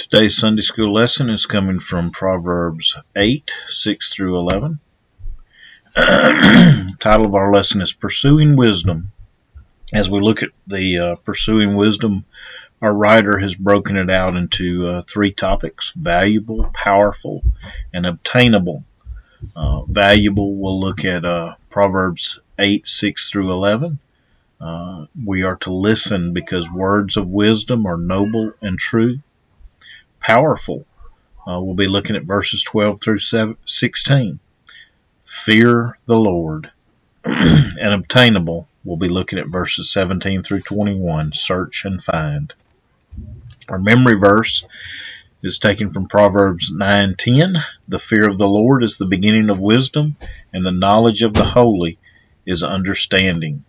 Today's Sunday school lesson is coming from Proverbs 8, 6 through 11. The title of our lesson is Pursuing Wisdom. As we look at the Pursuing Wisdom, our writer has broken it out into three topics: valuable, powerful, and obtainable. Valuable, we'll look at Proverbs 8, 6 through 11. We are to listen because words of wisdom are noble and true. Powerful, we'll be looking at verses 12 through 16. Fear the Lord. And obtainable, we'll be looking at verses 17 through 21. Search and find. Our memory verse is taken from Proverbs 9:10. The fear of the Lord is the beginning of wisdom, and the knowledge of the holy is understanding.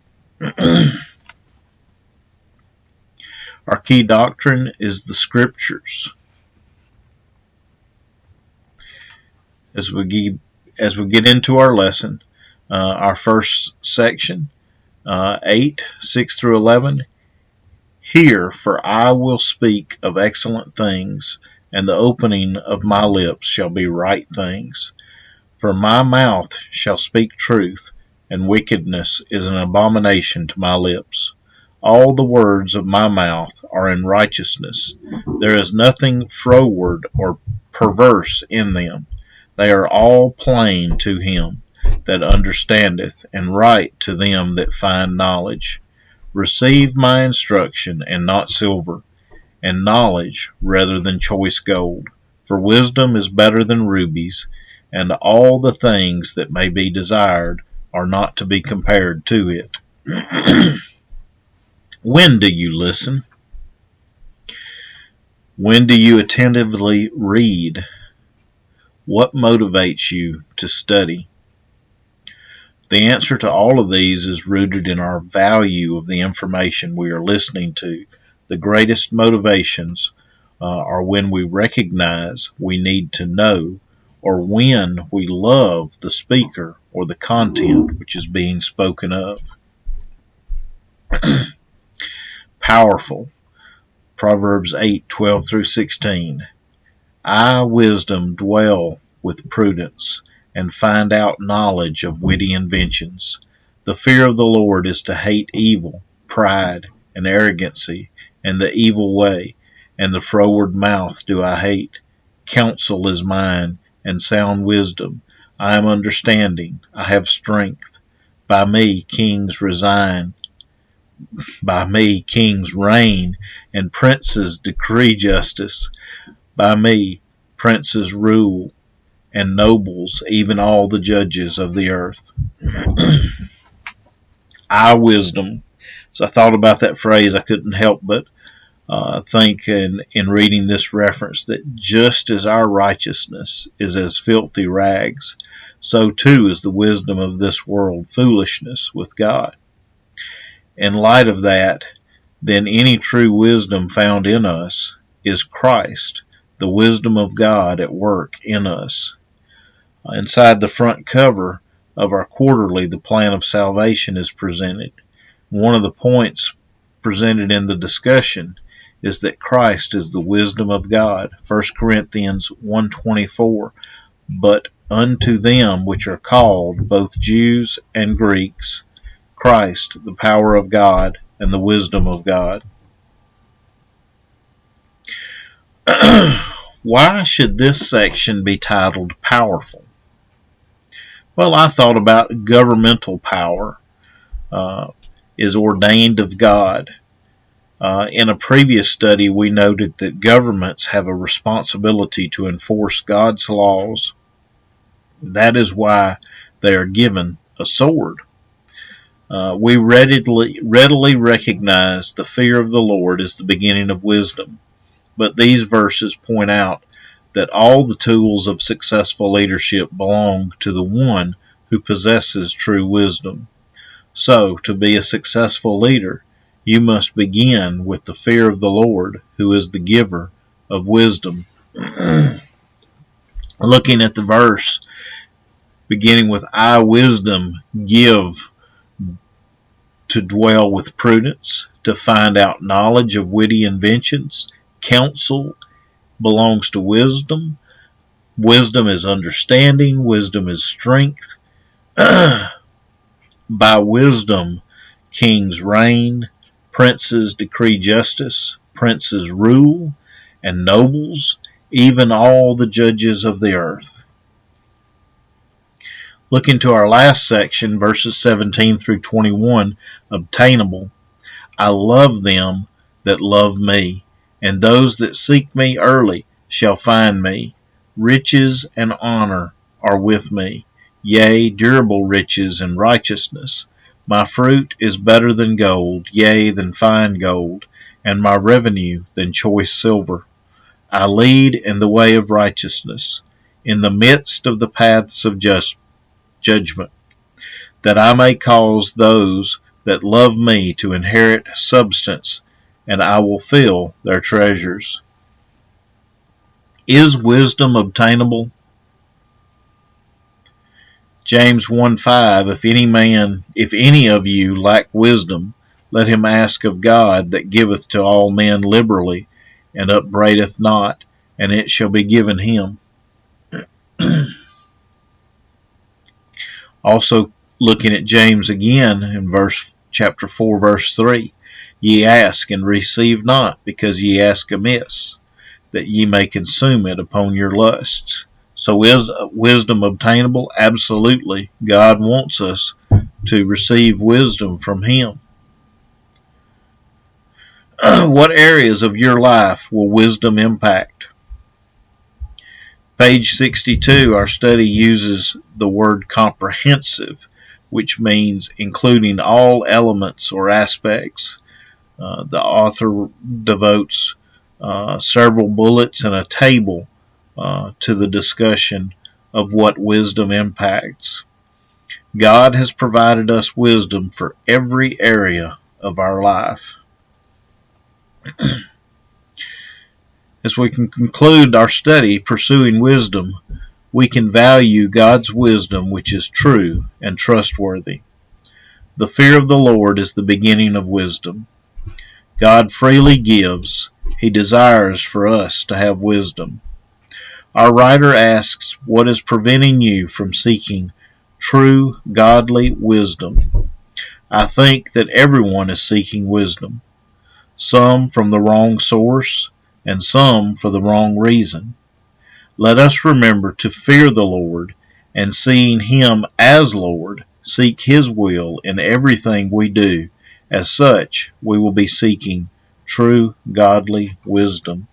Our key doctrine is the Scriptures. As we get into our lesson, our first section, 8, 6 through 11, Hear, for I will speak of excellent things, and the opening of my lips shall be right things. For my mouth shall speak truth, and wickedness is an abomination to my lips. All the words of my mouth are in righteousness. There is nothing froward or perverse in them. They are all plain to him that understandeth, and right to them that find knowledge. Receive my instruction, and not silver, and knowledge rather than choice gold. For wisdom is better than rubies, and all the things that may be desired are not to be compared to it. When do you listen? When do you attentively read? What motivates you to study? The answer to all of these is rooted in our value of the information we are listening to. The greatest motivations are when we recognize we need to know, or when we love the speaker or the content which is being spoken of. Powerful. Proverbs 8, 12 through 16. I, wisdom, dwell with prudence, and find out knowledge of witty inventions. The fear of the Lord is to hate evil, pride, and arrogancy, and the evil way, and the froward mouth do I hate. Counsel is mine, and sound wisdom. I am understanding, I have strength. By me kings reign, and princes decree justice. By me princes rule, and nobles, even all the judges of the earth. I, wisdom. So I thought about that phrase. I couldn't help but think in reading this reference that just as our righteousness is as filthy rags, so too is the wisdom of this world foolishness with God. In light of that, then any true wisdom found in us is Christ, the wisdom of God at work in us. Inside the front cover of our quarterly, the plan of salvation is presented. One of the points presented in the discussion is that Christ is the wisdom of God. 1 Corinthians 1:24. But unto them which are called, both Jews and Greeks, Christ, the power of God and the wisdom of God. Why should this section be titled Powerful? Well, I thought about governmental power is ordained of God. In a previous study, we noted that governments have a responsibility to enforce God's laws. That is why they are given a sword. We readily recognize the fear of the Lord is the beginning of wisdom. But these verses point out that all the tools of successful leadership belong to the one who possesses true wisdom. So, to be a successful leader, you must begin with the fear of the Lord, who is the giver of wisdom. Looking at the verse, beginning with I, wisdom, give, to dwell with prudence, to find out knowledge of witty inventions, counsel belongs to wisdom. Wisdom is understanding. Wisdom is strength. By wisdom, kings reign, princes decree justice, princes rule, and nobles, even all the judges of the earth. Looking to our last section, verses 17 through 21, obtainable. I love them that love me, and those that seek me early shall find me. Riches and honor are with me, yea, durable riches and righteousness. My fruit is better than gold, yea, than fine gold, and my revenue than choice silver. I lead in the way of righteousness, in the midst of the paths of judgment, that I may cause those that love me to inherit substance, and I will fill their treasures. Is wisdom obtainable? James 1:5, if any of you lack wisdom, let him ask of God, that giveth to all men liberally, and upbraideth not, and it shall be given him. Also, looking at James again in chapter 4, verse 3, ye ask and receive not, because ye ask amiss, that ye may consume it upon your lusts. So is wisdom obtainable? Absolutely. God wants us to receive wisdom from him. What areas of your life will wisdom impact? Page 62, our study uses the word comprehensive, which means including all elements or aspects. The author devotes several bullets and a table to the discussion of what wisdom impacts. God has provided us wisdom for every area of our life. As we can conclude our study, Pursuing Wisdom, we can value God's wisdom, which is true and trustworthy. The fear of the Lord is the beginning of wisdom. God freely gives. He desires for us to have wisdom. Our writer asks, what is preventing you from seeking true, godly wisdom? I think that everyone is seeking wisdom, some from the wrong source, and some for the wrong reason. Let us remember to fear the Lord, and seeing him as Lord, seek his will in everything we do. As such, we will be seeking true, godly wisdom.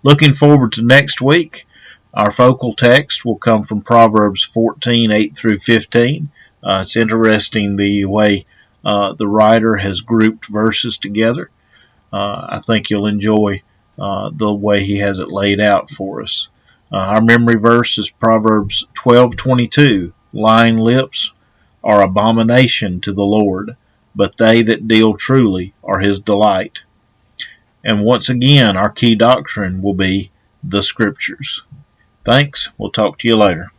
Looking forward to next week, our focal text will come from Proverbs 14:8 through 15. It's interesting the way the writer has grouped verses together. I think you'll enjoy the way he has it laid out for us. Our memory verse is Proverbs 12:22. Lying lips are abomination to the Lord, but they that deal truly are his delight. And once again, our key doctrine will be the Scriptures. Thanks. We'll talk to you later.